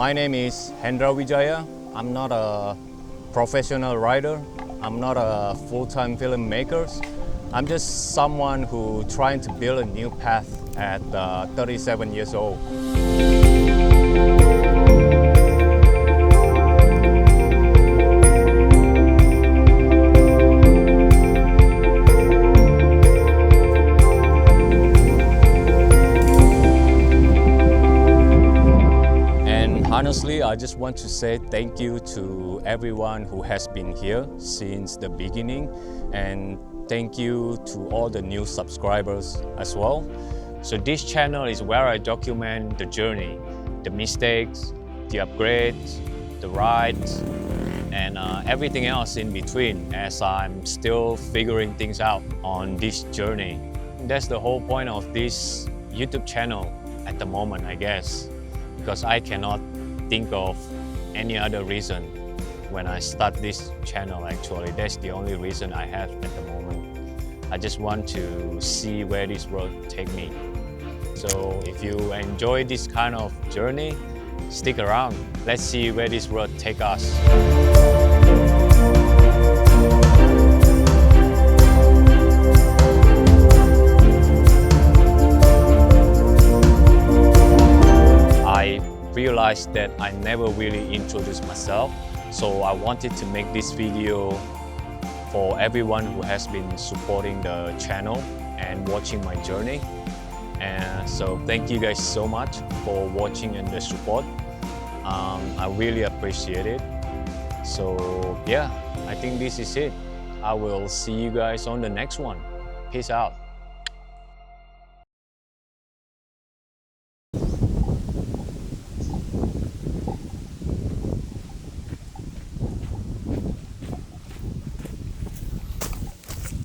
My name is Hendra Wijaya. I'm not a professional writer. I'm not a full-time filmmaker. I'm just someone who trying to build a new path at 37 years old. Honestly, I just want to say thank you to everyone who has been here since the beginning, and thank you to all the new subscribers as well. So this channel is where I document the journey, the mistakes, the upgrades, the rides, and everything else in between as I'm still figuring things out on this journey. That's the whole point of this YouTube channel at the moment, I guess, because I cannot think of any other reason when I start this channel. Actually, that's the only reason I have at the moment. I just want to see where this road take me. So if you enjoy this kind of journey, stick around. Let's see where this road take us. Realized that I never really introduced myself, so I wanted to make this video for everyone who has been supporting the channel and watching my journey. And so thank you guys so much for watching and the support. I really appreciate it. So yeah, I think this is it. I will see you guys on the next one. Peace out.